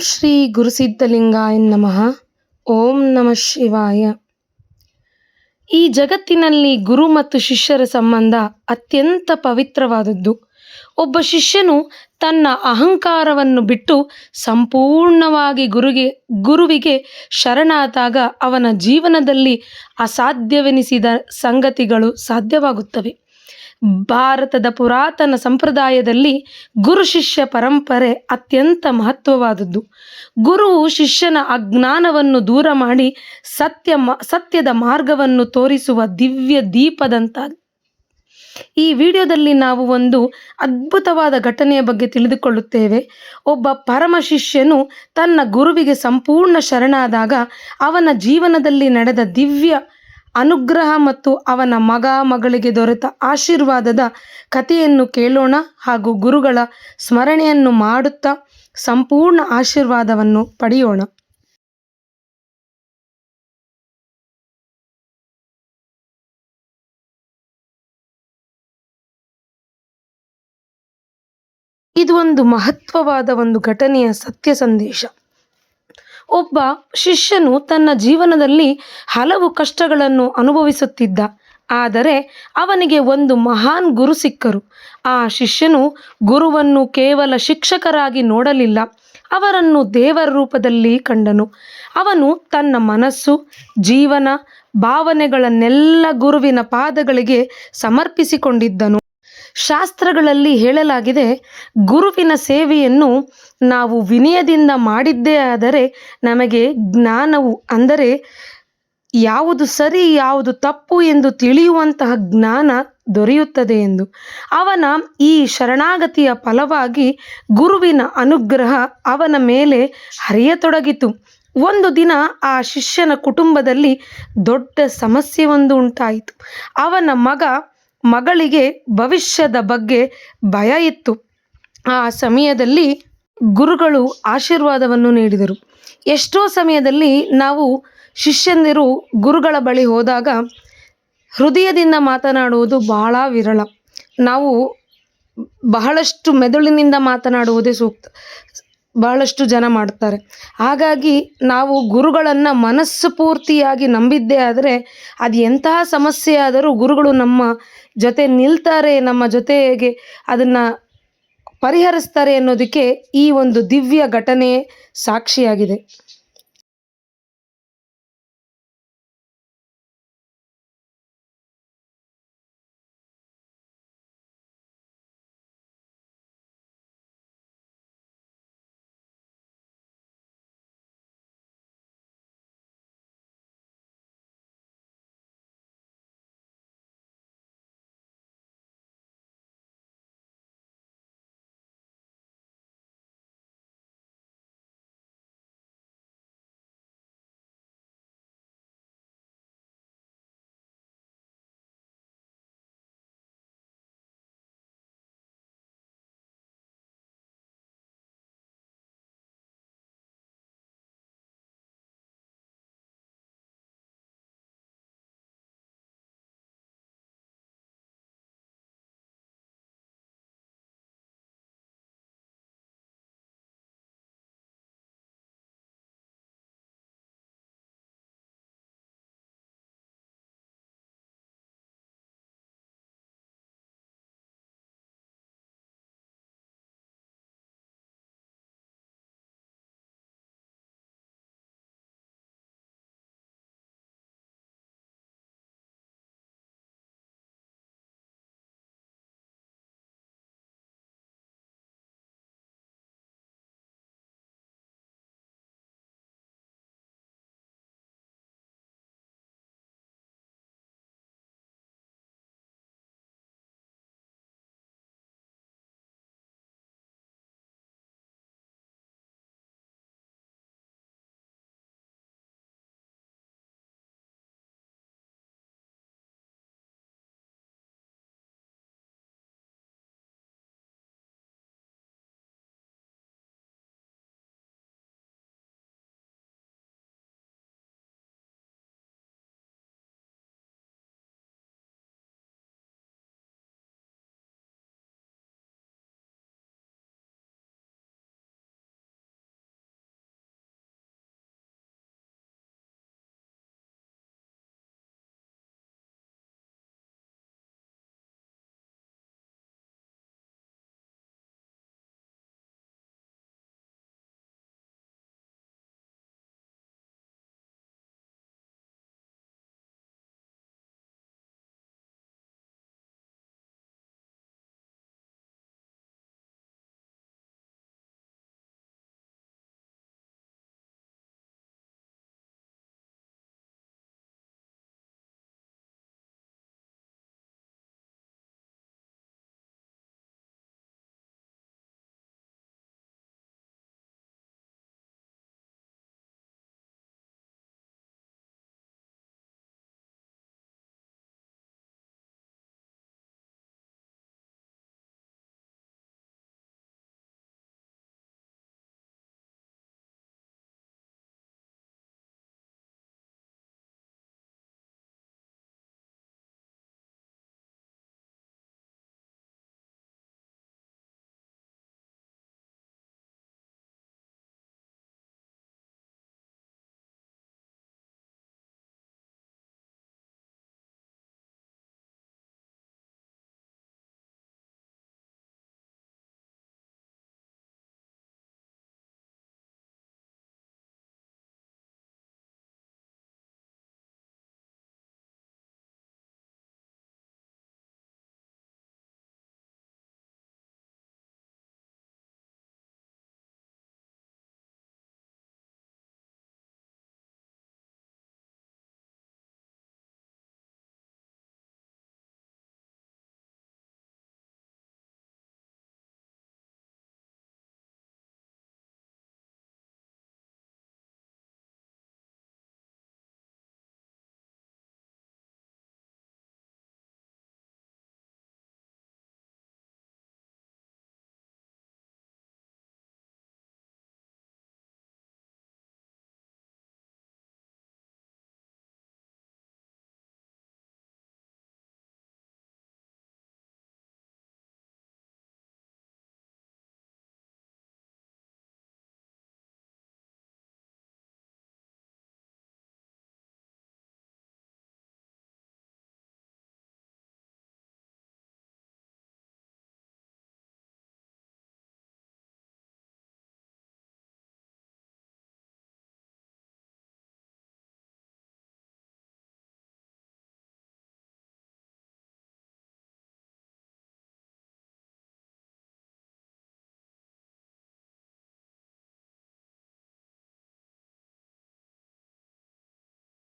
ಶ್ರೀ ಗುರುಸಿದ್ಧಲಿಂಗಾಯ ನಮಃ. ಓಂ ನಮಃ ಶಿವಾಯ. ಈ ಜಗತ್ತಿನಲ್ಲಿ ಗುರು ಮತ್ತು ಶಿಷ್ಯರ ಸಂಬಂಧ ಅತ್ಯಂತ ಪವಿತ್ರವಾದದ್ದು. ಒಬ್ಬ ಶಿಷ್ಯನು ತನ್ನ ಅಹಂಕಾರವನ್ನು ಬಿಟ್ಟು ಸಂಪೂರ್ಣವಾಗಿ ಗುರುವಿಗೆ ಶರಣಾದಾಗ ಅವನ ಜೀವನದಲ್ಲಿ ಅಸಾಧ್ಯವೆನಿಸಿದ ಸಂಗತಿಗಳು ಸಾಧ್ಯವಾಗುತ್ತವೆ. ಭಾರತದ ಪುರಾತನ ಸಂಪ್ರದಾಯದಲ್ಲಿ ಗುರು ಶಿಷ್ಯ ಪರಂಪರೆ ಅತ್ಯಂತ ಮಹತ್ವವಾದದ್ದು. ಗುರುವು ಶಿಷ್ಯನ ಅಜ್ಞಾನವನ್ನು ದೂರ ಮಾಡಿ ಸತ್ಯದ ಮಾರ್ಗವನ್ನು ತೋರಿಸುವ ದಿವ್ಯ ದೀಪದಂತಾಗಿದೆ. ಈ ವಿಡಿಯೋದಲ್ಲಿ ನಾವು ಒಂದು ಅದ್ಭುತವಾದ ಘಟನೆಯ ಬಗ್ಗೆ ತಿಳಿದುಕೊಳ್ಳುತ್ತೇವೆ. ಒಬ್ಬ ಪರಮ ಶಿಷ್ಯನು ತನ್ನ ಗುರುವಿಗೆ ಸಂಪೂರ್ಣ ಶರಣಾದಾಗ ಅವನ ಜೀವನದಲ್ಲಿ ನಡೆದ ದಿವ್ಯ ಅನುಗ್ರಹ ಮತ್ತು ಅವನ ಮಗಳಿಗೆ ದೊರೆತ ಆಶೀರ್ವಾದದ ಕಥೆಯನ್ನು ಕೇಳೋಣ ಹಾಗೂ ಗುರುಗಳ ಸ್ಮರಣೆಯನ್ನು ಮಾಡುತ್ತಾ ಸಂಪೂರ್ಣ ಆಶೀರ್ವಾದವನ್ನು ಪಡೆಯೋಣ. ಇದು ಒಂದು ಮಹತ್ವವಾದ ಒಂದು ಘಟನೆಯ ಸತ್ಯ ಸಂದೇಶ. ಒಬ್ಬ ಶಿಷ್ಯನು ತನ್ನ ಜೀವನದಲ್ಲಿ ಹಲವು ಕಷ್ಟಗಳನ್ನು ಅನುಭವಿಸುತ್ತಿದ್ದ. ಆದರೆ ಅವನಿಗೆ ಒಂದು ಮಹಾನ್ ಗುರು ಸಿಕ್ಕರು. ಆ ಶಿಷ್ಯನು ಗುರುವನ್ನು ಕೇವಲ ಶಿಕ್ಷಕರಾಗಿ ನೋಡಲಿಲ್ಲ, ಅವರನ್ನು ದೇವರ ರೂಪದಲ್ಲಿ ಕಂಡನು. ಅವನು ತನ್ನ ಮನಸ್ಸು, ಜೀವನ, ಭಾವನೆಗಳನ್ನೆಲ್ಲ ಗುರುವಿನ ಪಾದಗಳಿಗೆ ಸಮರ್ಪಿಸಿಕೊಂಡಿದ್ದನು. ಶಾಸ್ತ್ರಗಳಲ್ಲಿ ಹೇಳಲಾಗಿದೆ, ಗುರುವಿನ ಸೇವೆಯನ್ನು ನಾವು ವಿನಯದಿಂದ ಮಾಡಿದ್ದೇ ಆದರೆ ನಮಗೆ ಜ್ಞಾನವು, ಅಂದರೆ ಯಾವುದು ಸರಿ ಯಾವುದು ತಪ್ಪು ಎಂದು ತಿಳಿಯುವಂತಹ ಜ್ಞಾನ ದೊರೆಯುತ್ತದೆ ಎಂದು. ಅವನ ಈ ಶರಣಾಗತಿಯ ಫಲವಾಗಿ ಗುರುವಿನ ಅನುಗ್ರಹ ಅವನ ಮೇಲೆ ಹರಿಯತೊಡಗಿತು. ಒಂದು ದಿನ ಆ ಶಿಷ್ಯನ ಕುಟುಂಬದಲ್ಲಿ ದೊಡ್ಡ ಸಮಸ್ಯೆಯೊಂದು ಉಂಟಾಯಿತು. ಅವನ ಮಗಳಿಗೆ ಭವಿಷ್ಯದ ಬಗ್ಗೆ ಭಯ ಇತ್ತು. ಆ ಸಮಯದಲ್ಲಿ ಗುರುಗಳು ಆಶೀರ್ವಾದವನ್ನು ನೀಡಿದರು. ಎಷ್ಟೋ ಸಮಯದಲ್ಲಿ ನಾವು ಶಿಷ್ಯಂದಿರು ಗುರುಗಳ ಬಳಿ ಹೋದಾಗ ಹೃದಯದಿಂದ ಮಾತನಾಡುವುದು ಬಹಳ ವಿರಳ. ನಾವು ಬಹಳಷ್ಟು ಮೆದುಳಿನಿಂದ ಮಾತನಾಡುವುದೇ ಸೂಕ್ತ. ಬಹಳಷ್ಟು ಜನ ಮಾಡ್ತಾರೆ. ಹಾಗಾಗಿ ನಾವು ಗುರುಗಳನ್ನು ಮನಸ್ಸು ಪೂರ್ತಿಯಾಗಿ ನಂಬಿದ್ದೇ ಆದರೆ ಅದು ಎಂತಹ ಸಮಸ್ಯೆ ಆದರೂ ಗುರುಗಳು ನಮ್ಮ ಜೊತೆ ನಿಲ್ತಾರೆ, ನಮ್ಮ ಜೊತೆಗೆ ಅದನ್ನು ಪರಿಹರಿಸ್ತಾರೆ ಅನ್ನೋದಕ್ಕೆ ಈ ಒಂದು ದಿವ್ಯ ಘಟನೆ ಸಾಕ್ಷಿಯಾಗಿದೆ.